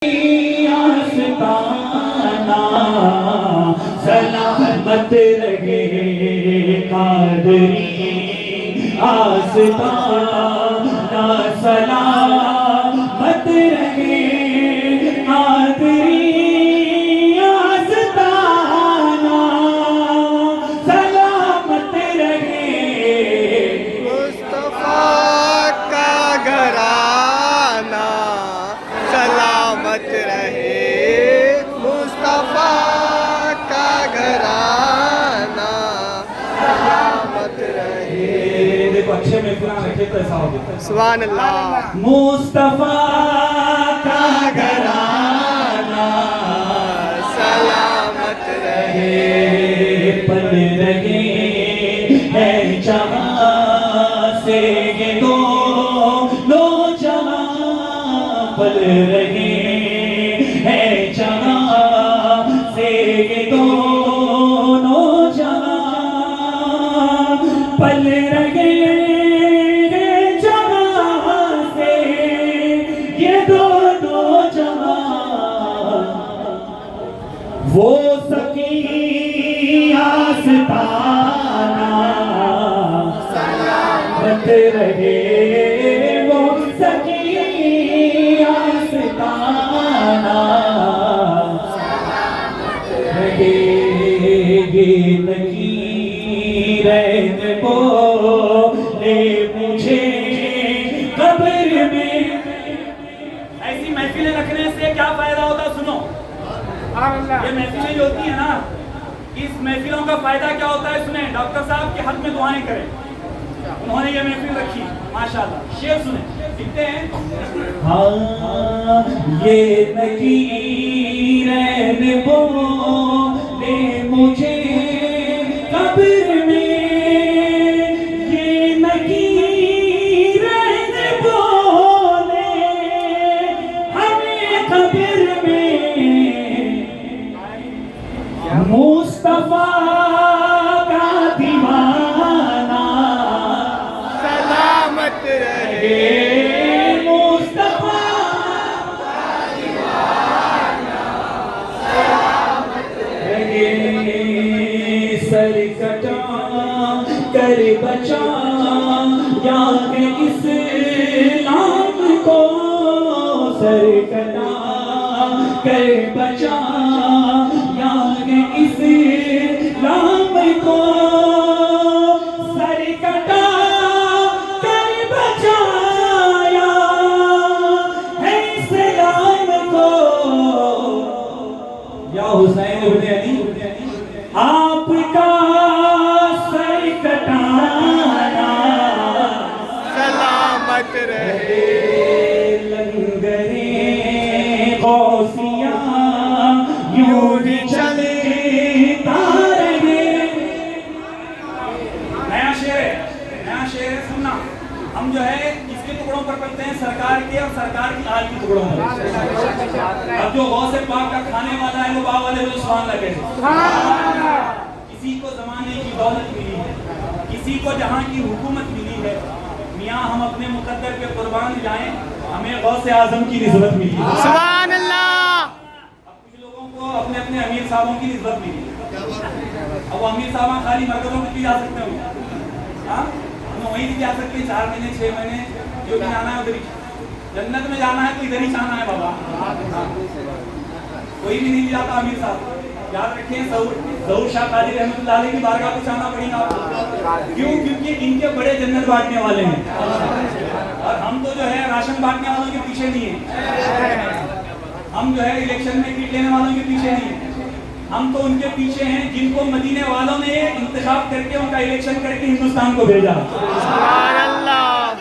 آستانہ سلامت رہے قادری آستانہ سلامت رہے قادری آستانہ سلامت رہے مصطفیٰ کا گھرانہ سلامت رہے مصطفیٰ کا گھرانہ سلامت رہے دیکھو اچھے میں پورا رکھے تو ایسا ہوگا سبحان اللہ مصطفیٰ کا گھرانہ سلامت رہے پل رہے ہیں جہاں سے یہ دونوں جہاں پل رہے ہیں جہاں سے یہ دونوں جہاں پل رہے ہیں جہاں سے یہ دونوں جہاں وہ سکی آستانہ سلامت رہے وہ سکی آستانہ سلامت رہے یہ نکیرین بولے مجھے قبر میں ایسی محفلیں رکھنے سے کیا فائدہ ہوتا سنو یہ محفلیں جو ہوتی ہیں نا اس محفلوں کا فائدہ کیا ہوتا ہے سنیں ڈاکٹر صاحب کے حق میں دعائیں کریں انہوں نے یہ محفل رکھی ماشاءاللہ شعر سنیں لکھتے ہیں ہاں یہ نکیرین بولے مجھے قبر میں یہ نکیرین بولے ہمیں قبر میں مصطفیٰ کا دیوانہ سلامت رہے مصطفیٰ کا دیوانہ سلامت رہے سر کٹا کر بچا یاد اسلام کو سر کٹا کر بچا اسلام کو سر کٹا کر بچایا ہے اسلام کو یا حسین ابن علی آپ کا سر کٹانا سلامت رہے لنگرے غوثیہ یوں ہی چلے ہم جو ہے اس کے ٹکڑوں پر پڑھتے ہیں سرکار کے اور سرکار کی آل کی ٹکڑوں پر اب جو غوث پاک کا کھانے والا ہے وہ باہ والے وہ سبحان اللہ کہتے ہیں کسی کو زمانے کی دولت ملی ہے کسی کو جہاں کی حکومت ملی ہے میاں ہم اپنے مقدر پہ قربان جائیں ہمیں غوث اعظم کی نسبت ملی ہے سبحان اللہ اب کچھ لوگوں کو اپنے اپنے امیر صاحبوں کی نسبت ملی ہے اب وہ امیر صاحبہ خالی مرکزوں میں بھی جا سکتے ہیں ہاں وہیں بھی جا سکتے ہیں 4 مہینے 6 مہینے جو بھی جانا ہے ادھر ہی جنت میں جانا ہے تو ادھر ہی جانا ہے بابا کوئی بھی نہیں جاتا امیر صاحب یاد رکھیں ظہور شاہ قادری رحمۃ اللہ علیہ کی بارگاہ کو جانا پڑے گا کیوں کیونکہ ان کے بڑے جنت بانٹنے والے ہیں اور ہم تو جو ہے راشن بانٹنے والوں کے پیچھے نہیں ہیں ہم جو ہے الیکشن میں کیٹ لینے والوں کے پیچھے نہیں ہیں ہم تو ان کے پیچھے ہیں جن کو مدینے والوں نے انتخاب کر کے ان کا الیکشن کر کے ہندوستان کو بھیجا سبحان اللہ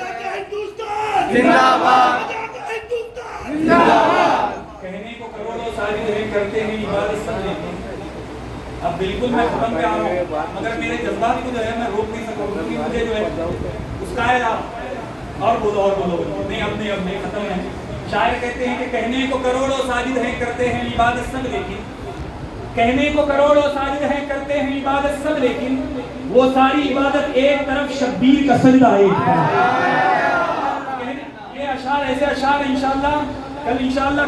زندہ باد زندہ باد کہنے کو کروڑوں ساری دہیں کرتے ہیں عبادت سب لیتے ہیں اب بالکل میں ختم پہ آ رہا ہوں مگر میرے جذبات کو جو ہے میں روک نہیں سکتا کیونکہ مجھے جو ہے اس کا ہے اور بولو نہیں اب نہیں ختم ہے شاعر کہتے ہیں کہ کہنے کو کروڑوں ساجد ہیں کرتے ہیں عبادت سب لیکن کہنے کو کروڑوں ساجد ہیں کرتے ہیں عبادت سب لیکن وہ ساری عبادت ایک طرف شبیر کا سجدہ ایک یہ اشعار ایسے اشعار انشاءاللہ کل انشاءاللہ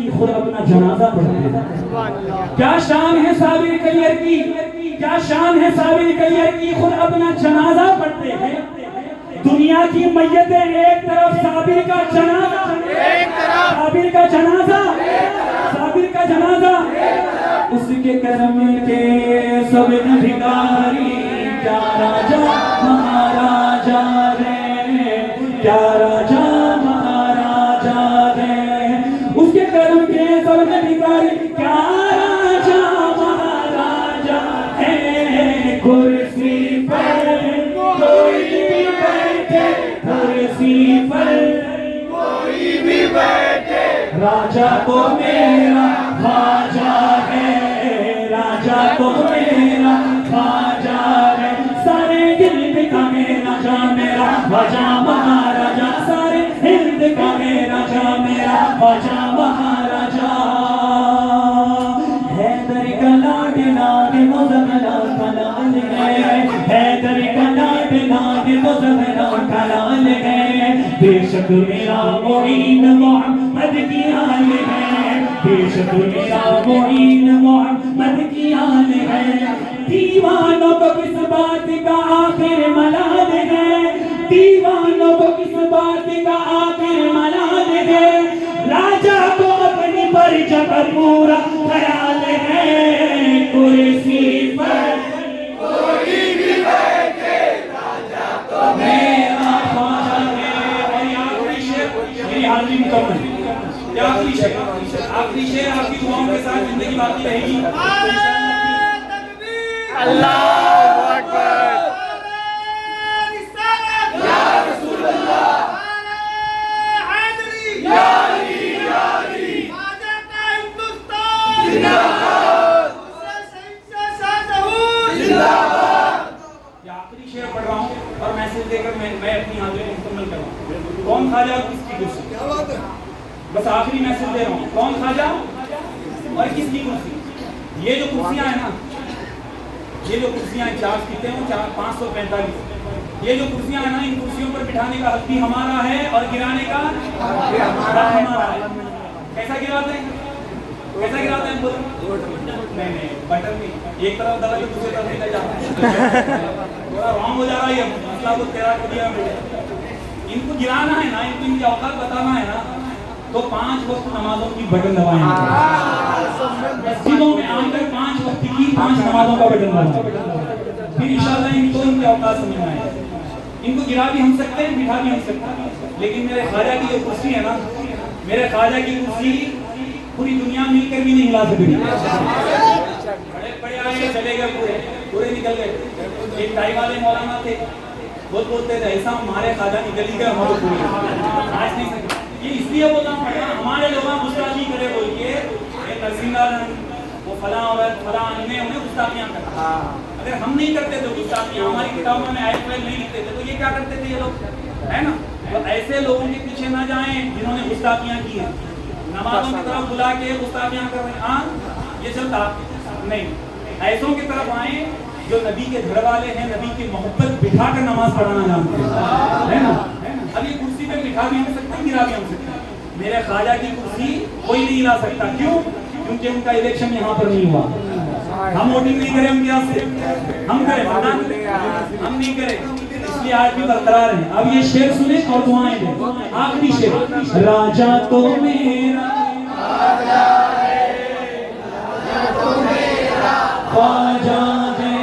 کی خود اپنا جنازہ پڑھتے ہیں. کیا شان ہے صابر کلیئر کی, کیا شان ہے صابر کلیئر کی, خود اپنا جنازہ پڑھتے ہیں. دنیا کی میتیں ایک طرف, صابر کا جنازہ ایک طرف, صابر کا جنازہ, صابر کا جنازہ. اس کے کرم کے سب بھکاری, کیا راجا مہاراجا رے, کیا راجا مہاراجا رے. اس کے کرم کے سب بھکاری, کیا راجا مہاراجا ہے. کرسی پر کوئی بھی بیٹھے, کرسی پر کوئی بھی بیٹھے, راجا تو میرا خواجہ ہے, راجا تو میرا خواجہ ہے. سارے ہند کا میرا جا میرا خواجہ مہاراجا, سارے ہند کا میرا جا میرا خواجہ مہاراجا. حیدر کا لاڈ لاڈ مزملا کا لال ہے, حیدر کا لاڈ لاڈ مزملا کا لال ہے. بے شک میرا معین محمد کی آل ہے, بے شک میرا معین محمد کی آل ہے. دیوانوں کو کس بات کا آخر ملال ہے, دیوانوں کو کس بات کا آخر ملال ہے. راجا کو اپنی پرجا پر پورا خیال ہے. کرسی پر کوئی بھی بیٹھے, راجا تو میرا خواجہ ہے. اور یہ آخری شعر میری حاضری مکمل ہے. یہ آخری شعر, آخری شعر آپ کی دعاؤں کے ساتھ زندگی باقی رہے گی. اللہ اکبر. یا رسول اللہ, یا علی, یا علی, زندہ باد, زندہ باد. یہ آخری شعر پڑھ رہا ہوں اور میسج دے کر میں اپنی حاضری مکمل کر رہا ہوں. کون خواجہ اور کس کی کرسی, بس آخری میسج دے رہا ہوں. کون خواجہ اور کس کی کرسی. یہ جو کرسیاں ہیں نا, یہ جو کرسیاں چارج کتنے ہوں, 545, یہ جو کرسیاں ہیں نا, ان کرسیوں پر بٹھانے کا حق بھی ہمارا ہے اور گرانے کا حق ہمارا ہے. کیسا گراتے ہیں, کیسا گراتے ہیں؟ نہیں نہیں, بٹن نہیں, ایک طرف دبا کے دوسرے طرف نکل جاتا ہے. تھوڑا رانگ ہو جا رہا ہے یہ مسئلہ, کو تیرا کر دیا. ان کو گرانا ہے نا, ان کو ان کی اوقات بتانا ہے نا, تو 5 وقت نمازوں کی بٹن دبائیں. مسجدوں میں آن کر 5 وقت کی 5 نمازوں کا بٹن دبائیں. پھر انشاءاللہ ان کو ان کی اوقات سمجھ میں آئے. ان کو گرا بھی ہم سکتے ہیں, بٹھا بھی ہم سکتے ہیں, لیکن میرے خواجہ کی جو کرسی ہے نا, میرے خواجہ کی کرسی پوری دنیا مل کر بھی نہیں ہلا سکتی. بڑے بڑے آئے چلے گئے, پورے نکل گئے. ایک ٹائی والے مولانا تھے, بولتے تھے ایسا ہمارے خواجہ نکل ہی گئے, ہمارے پورے آج نہیں سکتے. یہ اس لیے بولنا پڑا, ہمارے لوگ گستاخی کرے بول کے ترسیمدار وہ فلاں عورت فلاں انہیں گستاخیاں کرتا. اگر ہم نہیں کرتے تو گستاخیاں, ہماری کتابوں میں آیت نہیں لکھتے تھے, تو یہ کیا کرتے تھے یہ لوگ, ہے نا. تو ایسے لوگوں کے پیچھے نہ جائیں جنہوں نے گستاخیاں کی ہیں, نمازوں کی طرف بلا کے گستاخیاں کر رہے ہیں. ہاں یہ چلتا نہیں. ایسوں کی طرف آئیں جو نبی کے گھر والے ہیں, نبی کی محبت بٹھا کر نماز پڑھانا جانتے ہیں, ہے نا. اب یہ کرسی پہ بٹھا بھی ہم سکتے ہیں, گرا بھی ہم سکتے ہیں. میرے خواجہ کی کرسی کوئی نہیں لا سکتا. کیوں؟ کیونکہ ان کا الیکشن یہاں پر نہیں ہوا. ہم ووٹنگ نہیں کریں ان کے ہاتھ سے, ہم کریں ہم نہیں کریں, اس لیے آج بھی برقرار ہیں. اب یہ شعر سنیں اور دعائیں دیں. آخری شعر, راجا تو میرا خواجہ ہے,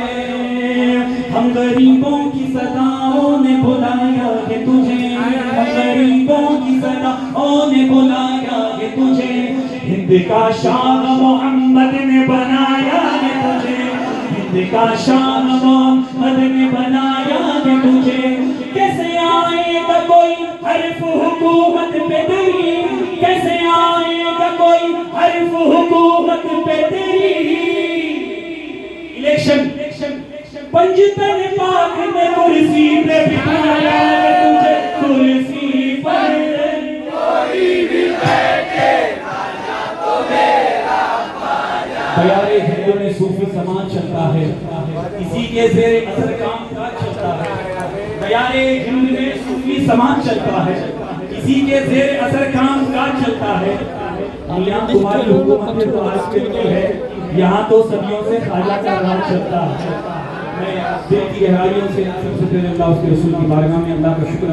ہم غریبوں کی صداؤں نے بلایا کہ تجھے, ہم غریبوں کی صداؤں نے بلایا کہ تجھے, ہند کا شاہ محمد نے بنایا کہ تجھے, ہند کا شاہ محمد نے بنایا کہ تجھے. کیسے آئے گا کوئی حرف حکومت پہ تیری, کیسے آئے گا کوئی حرف حکومت پہ تیری. الیکشن پنجتن پاک نے کرسی پہ بٹھایا تجھے, کرسی پر کوئی بھی بیٹھے, راجا تو میرا خواجہ. بیارے ہندو میں صوفی سماج چلتا ہے, اسی کے زیر اثر کام کاج چلتا ہے. بیارے ہند میں صوفی سماج چلتا ہے, اسی کے زیر اثر کام کاج چلتا ہے. یہاں تمہاری حکومت میں تو آج کے دن ہے، یہاں تو صدیوں سے خواجہ کا راج چلتا ہے۔ میں دل کی گہرائیوں سے سب سے پہلے اللہ اس کے رسول کی بارگاہ میں اللہ کا شکر